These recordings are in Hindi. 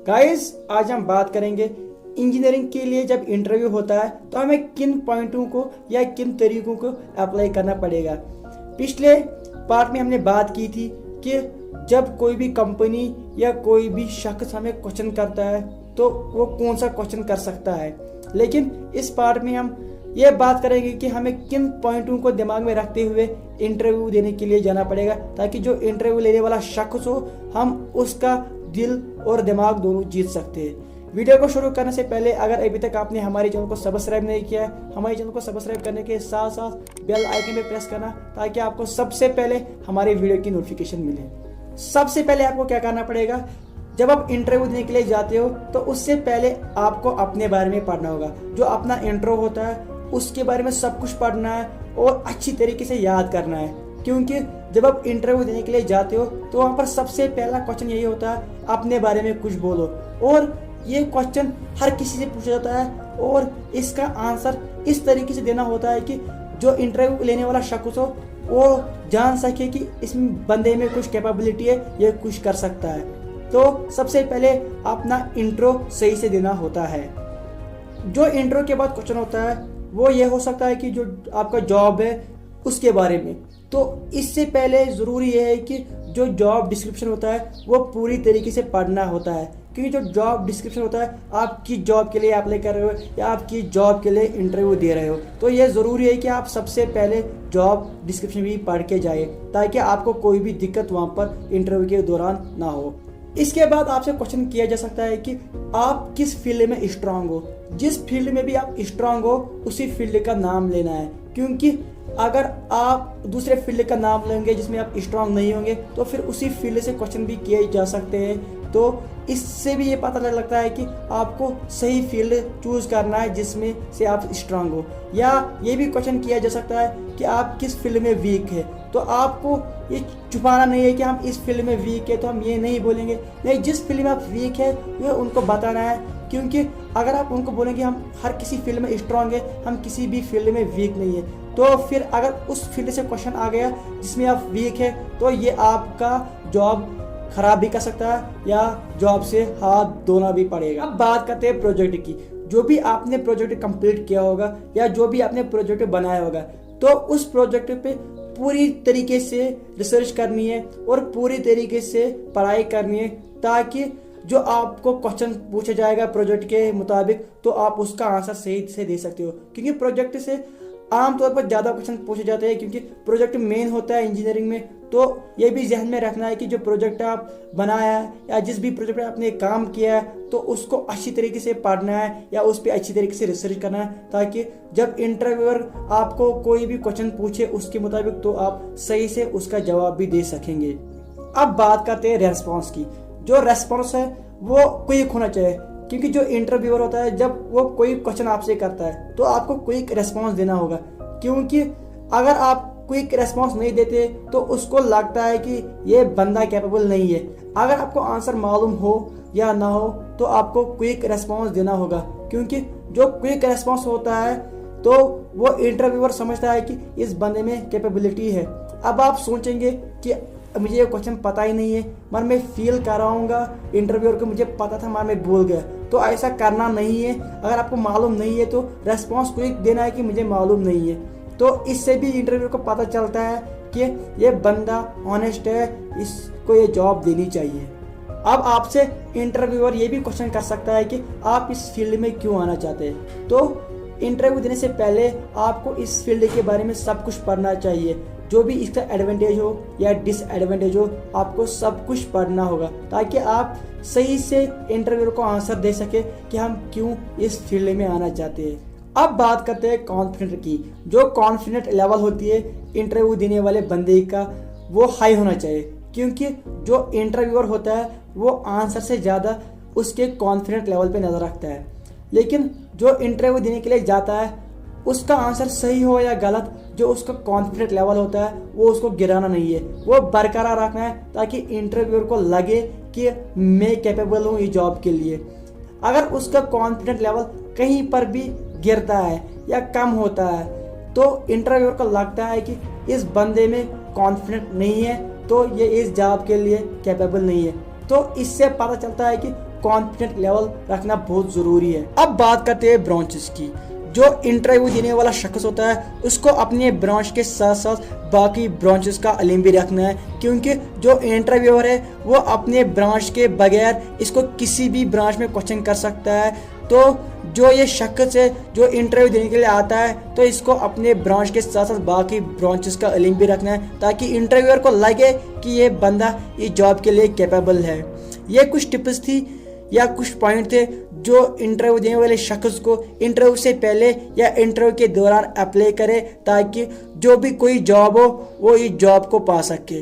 गाइस, आज हम बात करेंगे इंजीनियरिंग के लिए जब इंटरव्यू होता है तो हमें किन पॉइंटों को या किन तरीकों को अप्लाई करना पड़ेगा। पिछले पार्ट में हमने बात की थी कि जब कोई भी कंपनी या कोई भी शख्स हमें क्वेश्चन करता है तो वो कौन सा क्वेश्चन कर सकता है, लेकिन इस पार्ट में हम ये बात करेंगे कि हमें किन पॉइंटों को दिमाग में रखते हुए इंटरव्यू देने के लिए जाना पड़ेगा, ताकि जो इंटरव्यू लेने वाला शख्स हो हम उसका दिल और दिमाग दोनों जीत सकते हैं। वीडियो को शुरू करने से पहले अगर अभी तक आपने हमारे चैनल को सब्सक्राइब नहीं किया है, हमारे चैनल को सब्सक्राइब करने के साथ साथ बेल आइकन पे प्रेस करना, ताकि आपको सबसे पहले हमारे वीडियो की नोटिफिकेशन मिले। सबसे पहले आपको क्या करना पड़ेगा, जब आप इंटरव्यू देने के लिए जाते हो तो उससे पहले आपको अपने बारे में पढ़ना होगा। जो अपना इंट्रो होता है उसके बारे में सब कुछ पढ़ना है और अच्छी तरीके से याद करना है, क्योंकि जब आप इंटरव्यू देने के लिए जाते हो तो वहाँ पर सबसे पहला क्वेश्चन यही होता है, अपने बारे में कुछ बोलो। और ये क्वेश्चन हर किसी से पूछा जाता है और इसका आंसर इस तरीके से देना होता है कि जो इंटरव्यू लेने वाला शख्स हो वो जान सके कि इस बंदे में कुछ कैपेबिलिटी है, ये कुछ कर सकता है। तो सबसे पहले अपना इंट्रो सही से देना होता है। जो इंट्रो के बाद क्वेश्चन होता है वो ये हो सकता है कि जो आपका जॉब है उसके बारे में। तो इससे पहले ज़रूरी ये है कि जो जॉब डिस्क्रिप्शन होता है वो पूरी तरीके से पढ़ना होता है, क्योंकि जो जॉब डिस्क्रिप्शन होता है आपकी जॉब के लिए अप्लाई कर रहे हो या आपकी जॉब के लिए इंटरव्यू दे रहे हो, तो ये ज़रूरी है कि आप सबसे पहले जॉब डिस्क्रिप्शन भी पढ़ के जाए, ताकि आपको कोई भी दिक्कत वहाँ पर इंटरव्यू के दौरान ना हो। इसके बाद आपसे क्वेश्चन किया जा सकता है कि आप किस फील्ड में स्ट्रांग हो। जिस फील्ड में भी आप स्ट्रांग हो उसी फील्ड का नाम लेना है, क्योंकि अगर आप दूसरे फील्ड का नाम लेंगे जिसमें आप स्ट्रांग नहीं होंगे तो फिर उसी फील्ड से क्वेश्चन भी किए जा सकते हैं। तो इससे भी ये पता लगता है कि आपको सही फील्ड चूज करना है जिसमें से आप स्ट्रांग हो। या ये भी क्वेश्चन किया जा सकता है कि आप किस फील्ड में वीक है, तो आपको ये छुपाना नहीं है कि हम इस फील्ड में वीक है, तो हम ये नहीं बोलेंगे। नहीं, जिस फील्ड में आप वीक है वो उनको बताना है, क्योंकि अगर आप उनको बोलेंगे हम हर किसी फील्ड में स्ट्रांग है, हम किसी भी फील्ड में वीक नहीं है, तो फिर अगर उस फील्ड से क्वेश्चन आ गया जिसमें आप वीक है तो ये आपका जॉब खराब भी कर सकता है या जॉब से हाथ धोना भी पड़ेगा। अब बात करते हैं प्रोजेक्ट की। जो भी आपने प्रोजेक्ट कंप्लीट किया होगा या जो भी आपने प्रोजेक्ट बनाया होगा, तो उस प्रोजेक्ट पे पूरी तरीके से रिसर्च करनी है और पूरी तरीके से पढ़ाई करनी है, ताकि जो आपको क्वेश्चन पूछा जाएगा प्रोजेक्ट के मुताबिक तो आप उसका आंसर सही से दे सकते हो। क्योंकि प्रोजेक्ट से आमतौर पर ज़्यादा क्वेश्चन पूछे जाते हैं, क्योंकि प्रोजेक्ट मेन होता है इंजीनियरिंग में। तो ये भी जहन में रखना है कि जो प्रोजेक्ट आप बनाया है या जिस भी प्रोजेक्ट पे आपने काम किया है तो उसको अच्छी तरीके से पढ़ना है या उस पर अच्छी तरीके से रिसर्च करना है, ताकि जब इंटरव्यूअर आपको कोई भी क्वेश्चन पूछे उसके मुताबिक तो आप सही से उसका जवाब भी दे सकेंगे। अब बात करते हैं रेस्पॉन्स की। जो रेस्पॉन्स है वो क्विक होना चाहिए, क्योंकि जो इंटरव्यूअर होता है जब वो कोई क्वेश्चन आपसे करता है तो आपको क्विक रेस्पॉन्स देना होगा, क्योंकि अगर आप क्विक रेस्पॉन्स नहीं देते तो उसको लगता है कि ये बंदा कैपेबल नहीं है। अगर आपको आंसर मालूम हो या ना हो तो आपको क्विक रेस्पॉन्स देना होगा, क्योंकि जो क्विक रेस्पॉन्स होता है तो वो इंटरव्यूअर समझता है कि इस बंदे में कैपेबिलिटी है। अब आप सोचेंगे कि मुझे ये क्वेश्चन पता ही नहीं है, मगर मैं फील कराऊंगा इंटरव्यूअर को मुझे पता था मगर मैं भूल गया, तो ऐसा करना नहीं है। अगर आपको मालूम नहीं है तो रेस्पॉन्स क्विक देना है कि मुझे मालूम नहीं है। तो इससे भी इंटरव्यू को पता चलता है कि ये बंदा ऑनेस्ट है, इसको ये जॉब देनी चाहिए। अब आपसे इंटरव्यूअर ये भी क्वेश्चन कर सकता है कि आप इस फील्ड में क्यों आना चाहते हैं। तो इंटरव्यू देने से पहले आपको इस फील्ड के बारे में सब कुछ पढ़ना चाहिए। जो भी इसका एडवांटेज हो या डिसएडवांटेज हो आपको सब कुछ पढ़ना होगा, ताकि आप सही से इंटरव्यूअर को आंसर दे सके कि हम क्यों इस फील्ड में आना चाहते हैं। अब बात करते हैं कॉन्फिडेंट की। जो कॉन्फिडेंट लेवल होती है इंटरव्यू देने वाले बंदे का वो हाई होना चाहिए, क्योंकि जो इंटरव्यूअर होता है वो आंसर से ज़्यादा उसके कॉन्फिडेंट लेवल पे नज़र रखता है। लेकिन जो इंटरव्यू देने के लिए जाता है उसका आंसर सही हो या गलत, जो उसका कॉन्फिडेंट लेवल होता है वो उसको गिराना नहीं है, वो बरकरार रखना है, ताकि इंटरव्यूअर को लगे कि मैं कैपेबल हूँ ये जॉब के लिए। अगर उसका कॉन्फिडेंट लेवल कहीं पर भी गिरता है या कम होता है तो इंटरव्यूअर को लगता है कि इस बंदे में कॉन्फिडेंट नहीं है, तो ये इस जॉब के लिए कैपेबल नहीं है। तो इससे पता चलता है कि कॉन्फिडेंट लेवल रखना बहुत ज़रूरी है। अब बात करते हैं ब्रांचेस की। जो इंटरव्यू देने वाला शख्स होता है उसको अपने ब्रांच के साथ साथ बाकी ब्रांचेस का इल्म भी रखना है, क्योंकि जो इंटरव्यूअर है वो अपने ब्रांच के बगैर इसको किसी भी ब्रांच में क्वेश्चन कर सकता है। तो जो ये शख्स है जो इंटरव्यू देने के लिए आता है तो इसको अपने ब्रांच के साथ साथ बाकी ब्रांचेस का इल्म भी रखना है, ताकि इंटरव्यूअर को लगे कि ये बंदा इस जॉब के लिए कैपेबल है। ये कुछ टिप्स थी या कुछ पॉइंट थे जो इंटरव्यू देने वाले शख्स को इंटरव्यू से पहले या इंटरव्यू के दौरान अप्लाई करे, ताकि जो भी कोई जॉब हो वो इस जॉब को पा सके।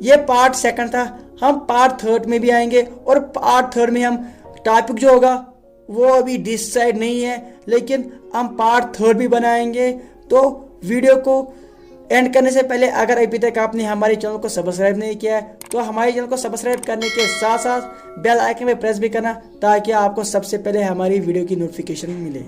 ये पार्ट सेकंड था। हम पार्ट थर्ड में भी आएंगे और पार्ट थर्ड में हम टॉपिक जो होगा वो अभी डिसाइड नहीं है, लेकिन हम पार्ट थर्ड भी बनाएंगे। तो वीडियो को एंड करने से पहले अगर अभी तक आपने हमारे चैनल को सब्सक्राइब नहीं किया है तो हमारे चैनल को सब्सक्राइब करने के साथ साथ बेल आइकन पे प्रेस भी करना, ताकि आपको सबसे पहले हमारी वीडियो की नोटिफिकेशन मिले।